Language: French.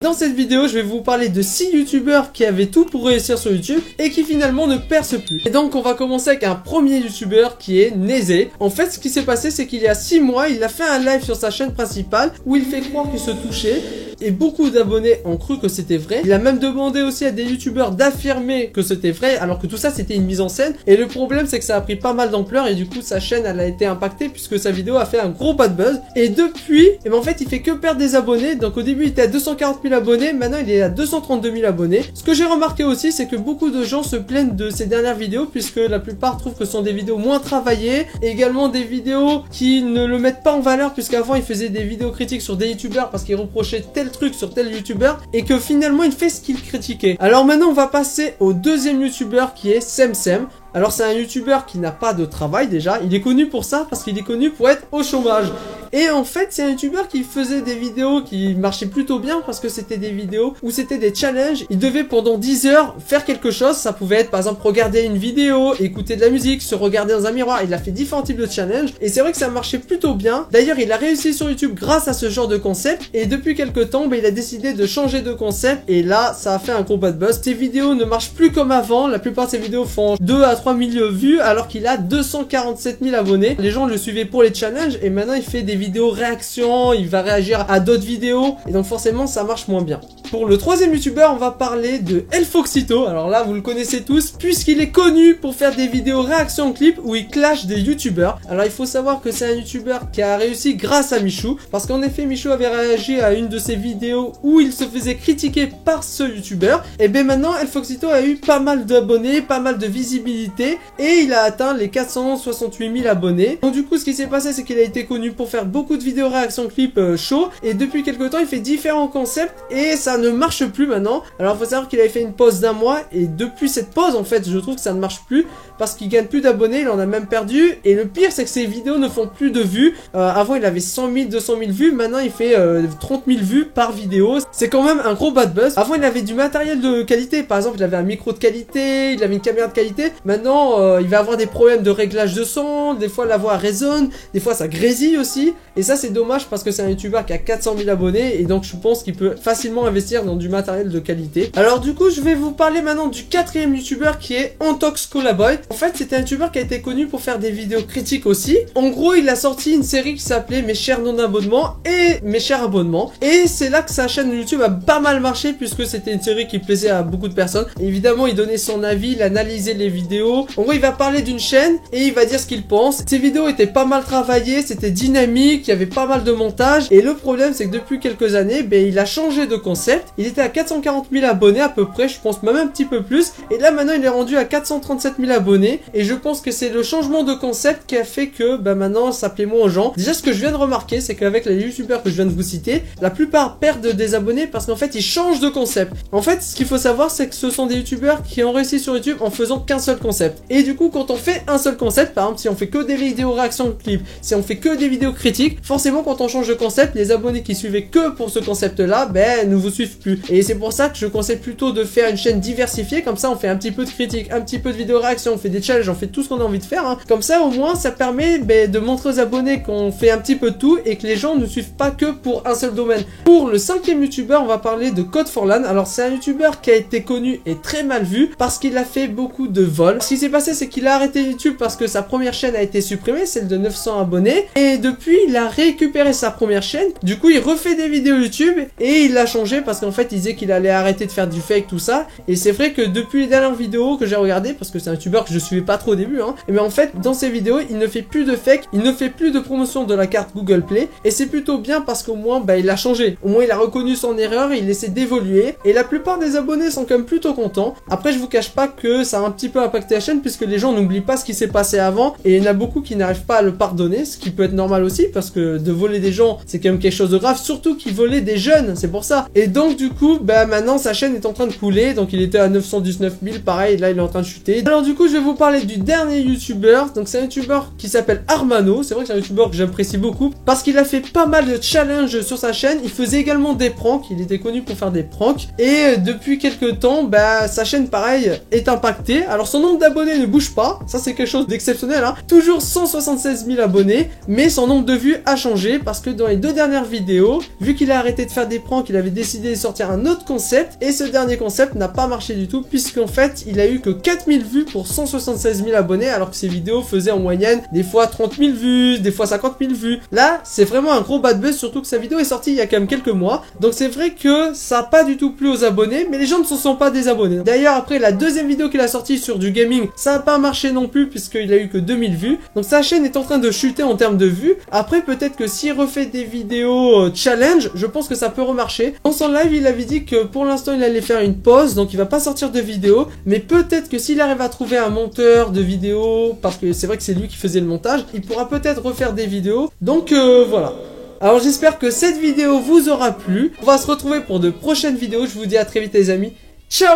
Dans cette vidéo, je vais vous parler de 6 youtubeurs qui avaient tout pour réussir sur YouTube et qui finalement ne percent plus. Et donc on va commencer avec un premier youtubeur qui est Nezé. En fait, ce qui s'est passé, c'est qu'il y a 6 mois, il a fait un live sur sa chaîne principale où il fait croire qu'il se touchait. Et beaucoup d'abonnés ont cru que c'était vrai. Il a même demandé aussi à des youtubeurs d'affirmer que c'était vrai, alors que tout ça c'était une mise en scène. Et le problème c'est que ça a pris pas mal d'ampleur et du coup sa chaîne elle a été impactée puisque sa vidéo a fait un gros bad buzz. Et depuis, en fait il fait que perdre des abonnés. Donc au début il était à 240 000 abonnés, maintenant il est à 232 000 abonnés. Ce que j'ai remarqué aussi c'est que beaucoup de gens se plaignent de ces dernières vidéos puisque la plupart trouvent que ce sont des vidéos moins travaillées. Et également des vidéos qui ne le mettent pas en valeur puisqu'avant il faisait des vidéos critiques sur des youtubeurs parce qu'il reprochait tel truc sur tel youtubeur et que finalement il fait ce qu'il critiquait. Alors maintenant on va passer au deuxième youtubeur qui est SemSem. Alors c'est un youtubeur qui n'a pas de travail déjà, il est connu pour ça parce qu'il est connu pour être au chômage. Et en fait c'est un youtubeur qui faisait des vidéos qui marchaient plutôt bien parce que c'était des vidéos où c'était des challenges. Il devait pendant 10 heures faire quelque chose, ça pouvait être par exemple regarder une vidéo, écouter de la musique, se regarder dans un miroir. Il a fait différents types de challenges et c'est vrai que ça marchait plutôt bien. D'ailleurs il a réussi sur YouTube grâce à ce genre de concept et depuis quelques temps il a décidé de changer de concept et là ça a fait un gros bad buzz. Ses vidéos ne marchent plus comme avant, la plupart de ses vidéos font 2 à 3 000 vues alors qu'il a 247 000 abonnés. Les gens le suivaient pour les challenges et maintenant il fait des vidéos réactions, il va réagir à d'autres vidéos et donc forcément ça marche moins bien. Pour le troisième youtubeur on va parler de Elfoxito. Alors là vous le connaissez tous puisqu'il est connu pour faire des vidéos réactions clips où il clash des youtubeurs. Alors il faut savoir que c'est un youtubeur qui a réussi grâce à Michou parce qu'en effet Michou avait réagi à une de ses vidéos où il se faisait critiquer par ce youtubeur. Et bien maintenant Elfoxito a eu pas mal d'abonnés, pas mal de visibilité et il a atteint les 468 000 abonnés. Donc du coup ce qui s'est passé c'est qu'il a été connu pour faire beaucoup de vidéos réaction clips show et depuis quelques temps il fait différents concepts et ça ne marche plus maintenant. Alors il faut savoir qu'il avait fait une pause d'un mois et depuis cette pause en fait je trouve que ça ne marche plus parce qu'il gagne plus d'abonnés, il en a même perdu et le pire c'est que ses vidéos ne font plus de vues. Avant il avait 100 000, 200 000 vues, maintenant il fait 30 000 vues par vidéo. C'est quand même un gros bad buzz. Avant il avait du matériel de qualité, par exemple il avait un micro de qualité, il avait une caméra de qualité. Maintenant il va avoir des problèmes de réglage de son, des fois la voix résonne, des fois ça grésille aussi. Et ça c'est dommage parce que c'est un youtubeur qui a 400 000 abonnés et donc je pense qu'il peut facilement investir dans du matériel de qualité. Alors du coup je vais vous parler maintenant du quatrième youtubeur qui est Antox Colaboy. En fait c'est un youtubeur qui a été connu pour faire des vidéos critiques aussi. En gros il a sorti une série qui s'appelait Mes chers non-abonnements et Mes chers abonnements. Et c'est là que sa chaîne YouTube a pas mal marché puisque c'était une série qui plaisait à beaucoup de personnes. Et évidemment il donnait son avis, il analysait les vidéos. En gros il va parler d'une chaîne et il va dire ce qu'il pense. Ses vidéos étaient pas mal travaillées, c'était dynamique, il y avait pas mal de montage. Et le problème c'est que depuis quelques années il a changé de concept. Il était à 440 000 abonnés à peu près, je pense même un petit peu plus. Et là maintenant il est rendu à 437 000 abonnés. Et je pense que c'est le changement de concept qui a fait que maintenant ça plaît moins aux gens. Déjà ce que je viens de remarquer c'est qu'avec les youtubeurs que je viens de vous citer, la plupart perdent des abonnés parce qu'en fait ils changent de concept. En fait ce qu'il faut savoir c'est que ce sont des youtubeurs qui ont réussi sur YouTube en faisant qu'un seul concept. Et du coup quand on fait un seul concept, par exemple si on fait que des vidéos réactions clips, si on fait que des vidéos critiques, forcément quand on change de concept, les abonnés qui suivaient que pour ce concept là, ne vous suivent plus. Et c'est pour ça que je conseille plutôt de faire une chaîne diversifiée, comme ça on fait un petit peu de critique, un petit peu de vidéo réaction, on fait des challenges, on fait tout ce qu'on a envie de faire, hein. Comme ça au moins ça permet de montrer aux abonnés qu'on fait un petit peu de tout et que les gens ne suivent pas que pour un seul domaine. Pour le cinquième youtubeur on va parler de Code4LAN. Alors c'est un youtubeur qui a été connu et très mal vu parce qu'il a fait beaucoup de vols. Ce qui s'est passé c'est qu'il a arrêté YouTube parce que sa première chaîne a été supprimée, celle de 900 abonnés, et depuis il a récupéré sa première chaîne. Du coup il refait des vidéos YouTube et il l'a changé parce qu'en fait il disait qu'il allait arrêter de faire du fake tout ça. Et c'est vrai que depuis les dernières vidéos que j'ai regardées, parce que c'est un youtubeur que je suivais pas trop au début, et bien en fait dans ses vidéos il ne fait plus de fake, il ne fait plus de promotion de la carte Google Play et c'est plutôt bien parce qu'au moins il a changé, au moins il a reconnu son erreur et il essaie d'évoluer et la plupart des abonnés sont quand même plutôt contents. Après je vous cache pas que ça a un petit peu impacté la chaîne puisque les gens n'oublient pas ce qui s'est passé avant et il y en a beaucoup qui n'arrivent pas à le pardonner, ce qui peut être normal aussi parce que de voler des gens c'est quand même quelque chose de grave, surtout qu'il volait des jeunes, c'est pour ça. Et donc du coup maintenant sa chaîne est en train de couler, donc il était à 919 000, pareil là il est en train de chuter. Alors du coup je vais vous parler du dernier youtubeur. Donc c'est un youtubeur qui s'appelle Armano. C'est vrai que c'est un youtubeur que j'apprécie beaucoup parce qu'il a fait pas mal de challenges sur sa chaîne. Il faisait également des pranks, il était connu pour faire des pranks et depuis quelques temps sa chaîne pareil est impactée. Alors son nombre d'abonnés ne bouge pas, ça c'est quelque chose d'exceptionnel, toujours 176 000 abonnés, mais son nombre de vues a changé parce que dans les 2 dernières vidéos, vu qu'il a arrêté de faire des pranks, il avait décidé de sortir un autre concept et ce dernier concept n'a pas marché du tout puisqu'en fait il a eu que 4000 vues pour 176 000 abonnés alors que ses vidéos faisaient en moyenne des fois 30 000 vues, des fois 50 000 vues. Là c'est vraiment un gros bad buzz, surtout que sa vidéo est sortie il y a quand même quelques mois, donc c'est vrai que ça n'a pas du tout plu aux abonnés, mais les gens ne se sont pas désabonnés. D'ailleurs après la deuxième vidéo qu'il a sortie sur du gaming, ça n'a pas marché non plus puisqu'il a eu que 2000 vues, donc sa chaîne est en train de chuter en termes de vues. Après peut-être que s'il refait des vidéos challenge, je pense que ça peut remarcher. Dans son live il avait dit que pour l'instant il allait faire une pause, donc il va pas sortir de vidéos, mais peut-être que s'il arrive à trouver un monteur de vidéos, parce que c'est vrai que c'est lui qui faisait le montage, il pourra peut-être refaire des vidéos, donc voilà. Alors j'espère que cette vidéo vous aura plu, on va se retrouver pour de prochaines vidéos, je vous dis à très vite les amis, ciao.